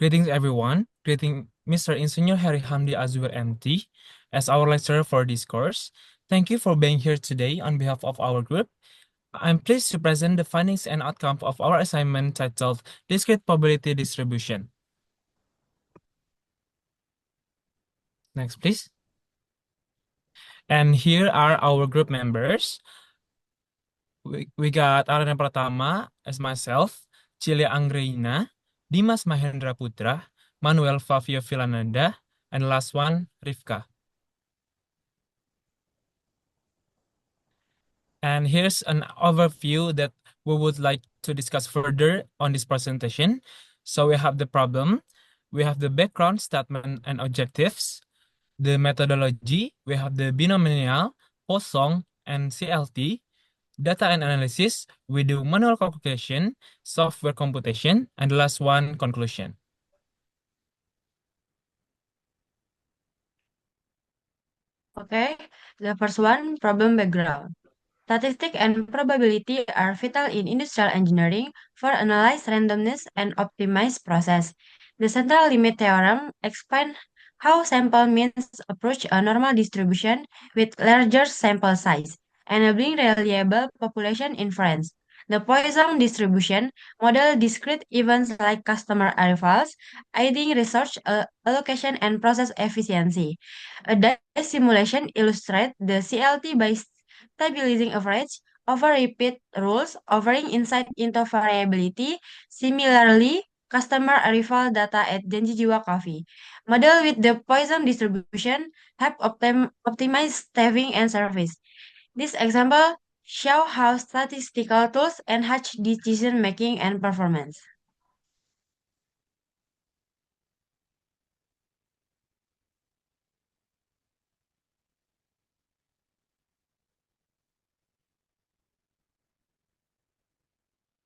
Greetings, everyone. Greeting Mr. Insinyur Harry Hamdi Azwar MT as our lecturer for this course. Thank you for being here today on behalf of our group. I'm pleased to present the findings and outcomes of our assignment titled Discrete Probability Distribution. Next, please. And here are our group members. We got Arana Pratama as myself, Cilia Angreina, Dimas Mahendra Putra, Manuel Fabio Villananda, and last one, Rifka. And here's an overview that we would like to discuss further on this presentation. So we have the problem, we have the background statement and objectives, the methodology, we have the binomial, Poisson, and CLT, data and analysis, we do manual calculation, software computation, and the last one, conclusion. Okay, the first one, problem background. Statistics and probability are vital in industrial engineering for analyze randomness and optimize process. The central limit theorem explains how sample means approach a normal distribution with larger sample size, enabling reliable population inference. The Poisson distribution model discrete events like customer arrivals, aiding research allocation and process efficiency. A dice simulation illustrates the CLT by stabilizing average over repeat rules, offering insight into variability. Similarly, customer arrival data at Janji Jiwa Coffee model with the Poisson distribution help optimize staffing and service. This example show how statistical tools enhance decision making and performance.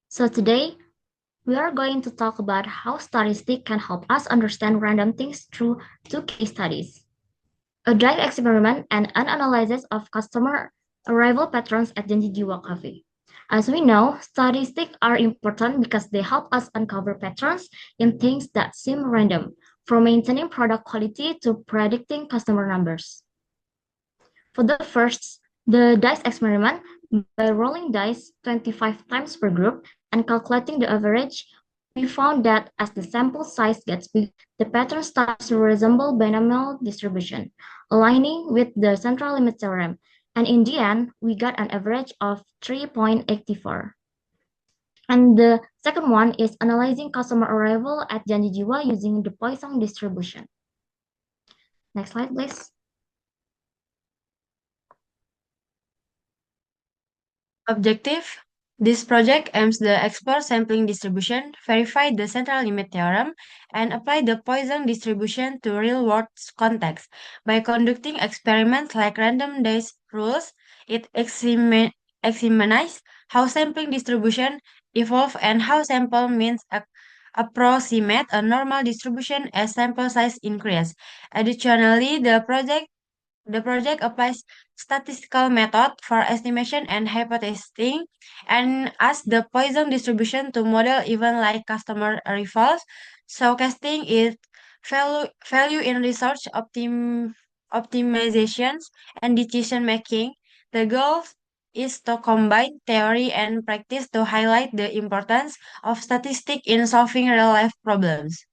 So today, we are going to talk about how statistics can help us understand random things through two case studies. A drive experiment and an analysis of customer arrival patterns at Janji Jiwa Cafe. As we know, statistics are important because they help us uncover patterns in things that seem random, from maintaining product quality to predicting customer numbers. For the first, the dice experiment, by rolling dice 25 times per group and calculating the average, we found that as the sample size gets big, the pattern starts to resemble binomial distribution, aligning with the central limit theorem. And in the end, we got an average of 3.84. And the second one is analyzing customer arrival at Janji Jiwa using the Poisson distribution. Next slide, please. Objective. This project aims to explore sampling distribution, verify the central limit theorem, and apply the Poisson distribution to real-world context. By conducting experiments like random dice rules, it examines how sampling distribution evolve and how sample means approximate a normal distribution as sample size increase. Additionally, the project applies statistical method for estimation and hypothesizing and asks the Poisson distribution to model even like customer arrivals, showcasing its value in research optimizations and decision making. The goal is to combine theory and practice to highlight the importance of statistics in solving real life problems.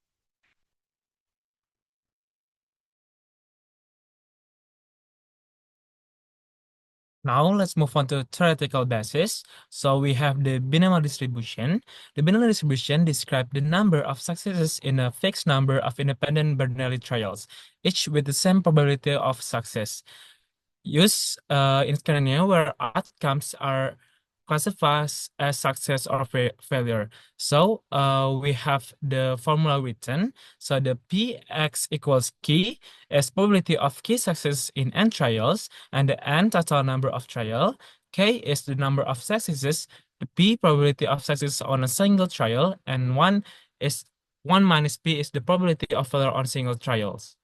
Now let's move on to theoretical basis. So we have the binomial distribution. The binomial distribution describes the number of successes in a fixed number of independent Bernoulli trials, each with the same probability of success. Use in scenario where outcomes are classified as success or failure. So we have the formula written. So the Px equals K is probability of key success in n trials, and the n total number of trial. K is the number of successes. The P probability of success on a single trial, and one minus P is the probability of failure on single trials.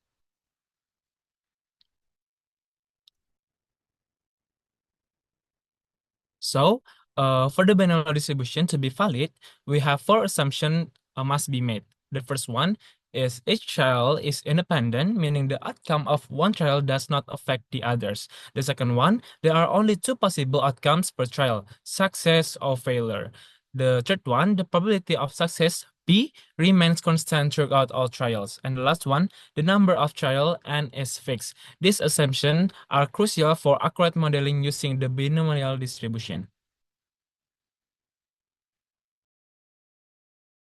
So, for the binomial distribution to be valid, we have four assumptions must be made. The first one is each child is independent, meaning the outcome of one child does not affect the others. The second one, there are only two possible outcomes per trial, success or failure. The third one, the probability of success P remains constant throughout all trials. And the last one, the number of trial N is fixed. These assumptions are crucial for accurate modeling using the binomial distribution.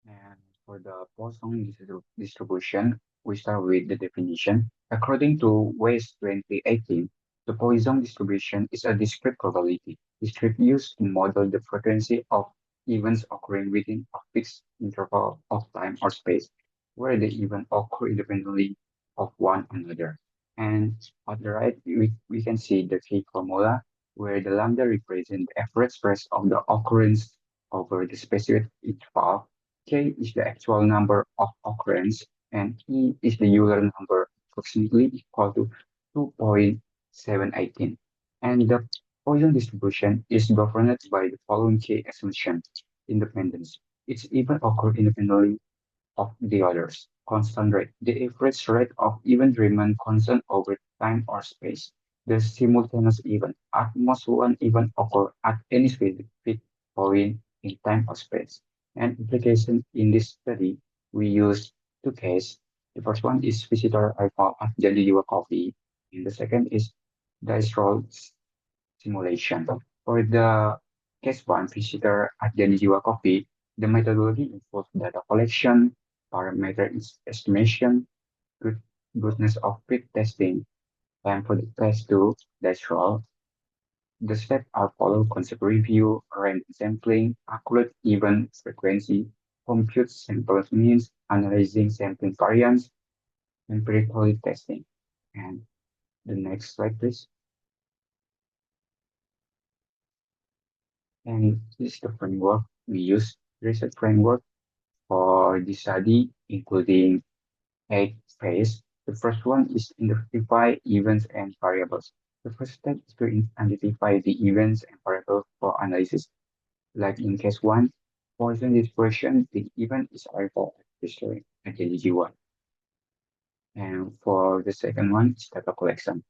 And for the Poisson distribution, we start with the definition. According to West 2018, the Poisson distribution is a discrete probability. Discrete used to model the frequency of events occurring within a fixed interval of time or space, where the events occur independently of one another. And on the right, we can see the K formula, where the lambda represents the average stress of the occurrence over the specific interval. K is the actual number of occurrence, and E is the Euler number, approximately equal to 2.718. And the Poisson distribution is governed by the following K assumptions: independence. Its event occur independently of the others. Constant rate. The average rate of event remain constant over time or space. The simultaneous event. At most one event occur at any specific point in time or space. And application in this study, we use two cases. The first one is visitor arrival at Jaliliwa Coffee, and the second is dice roll simulation. For the case one, visitor at Jaliliwa Coffee, the methodology involves data collection, parameter estimation, good, goodness of fit testing, and for the test two, dice roll, the steps are followed: concept review, random sampling, calculate event frequency, compute sample means, analyzing sampling variance, empirical testing. And the next slide, please. And this is the framework we use, research framework for this study, including 8 phases. The first one is identify events and variables. The first step is to identify the events and variables for analysis. Like in case one, Poisson distribution, the event is arrival at history at the G1. And for the second one, is data collection.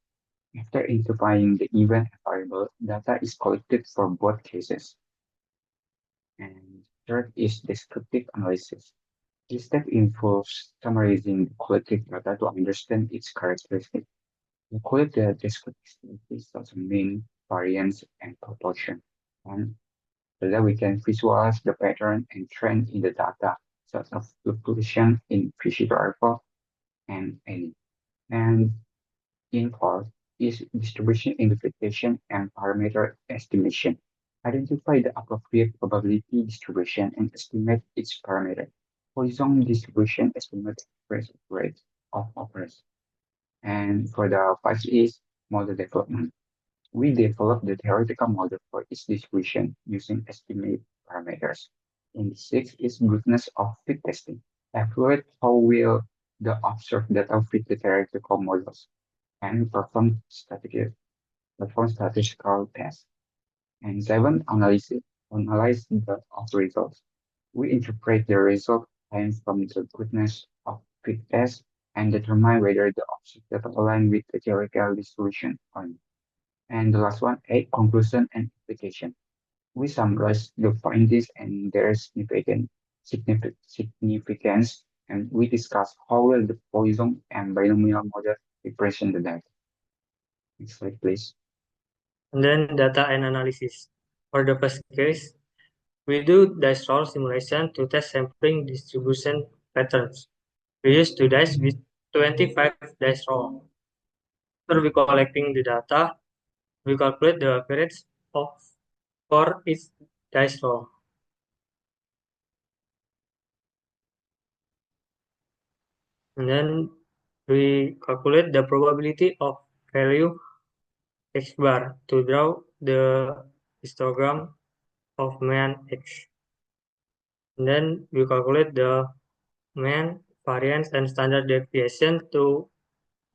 After identifying the event and variable, data is collected for both cases. And third is descriptive analysis. This step involves summarizing the collected data to understand its characteristics. We collect the descriptive statistics such as mean, variance, and proportion. And so that we can visualize the pattern and trend in the data, such as fluctuation in visitor arrival and any. And in part is distribution interpretation and parameter estimation. Identify the appropriate probability distribution and estimate its parameter. Poisson distribution estimates the rate of occurrence. And for the 5 is model development. We developed the theoretical model for its distribution using estimate parameters. And 6 is goodness of fit testing. Evaluate how will the observed data fit the theoretical models and perform statistical tests. And 7, analyze the of results. We interpret the result and from the goodness of fit test and determine whether the observed data align with the theoretical distribution or not. And the last one, 8, conclusion and application. We summarize the findings and their significance, and we discuss how will the Poisson and binomial model represent the data. Next slide, please. And then data and analysis. For the first case, we do dice roll simulation to test sampling distribution patterns. We use 2 dice with 25 dice roll. After we collecting the data, we calculate the average of for each dice roll. And then we calculate the probability of value x bar to draw the histogram of mean x. And then we calculate the mean, variance, and standard deviation to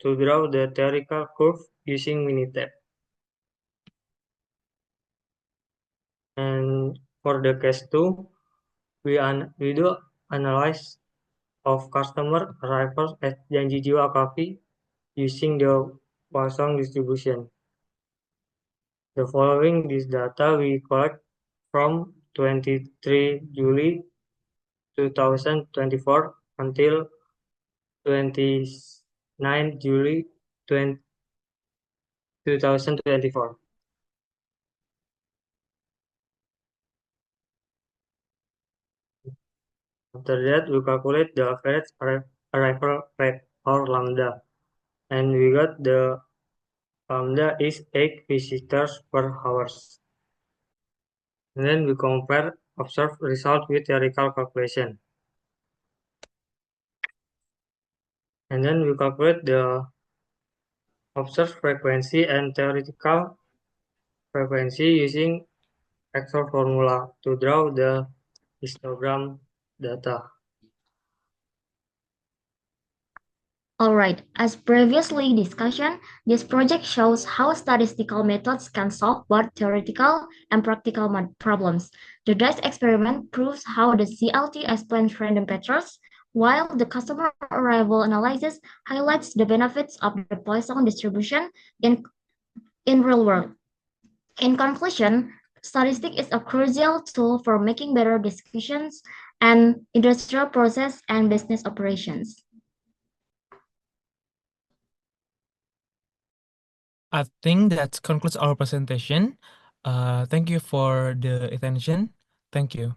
draw the theoretical curve using Minitab. And for the case 2, we do analyze of customer arrivals at Janji Jiwa Coffee using the Poisson distribution. The following is data we collect from 23 July 2024 until 29 July 2024. After that, we calculate the average arrival rate or lambda, and we got the lambda is 8 visitors per hour. And then we compare observed result with theoretical calculation. And then we calculate the observed frequency and theoretical frequency using Excel formula to draw the histogram data. Alright, as previously discussed, this project shows how statistical methods can solve both theoretical and practical problems. The DICE experiment proves how the CLT explains random patterns, while the customer arrival analysis highlights the benefits of the Poisson distribution in real world. In conclusion, statistics is a crucial tool for making better decisions and industrial process and business operations. I think that concludes our presentation. Thank you for the attention. Thank you.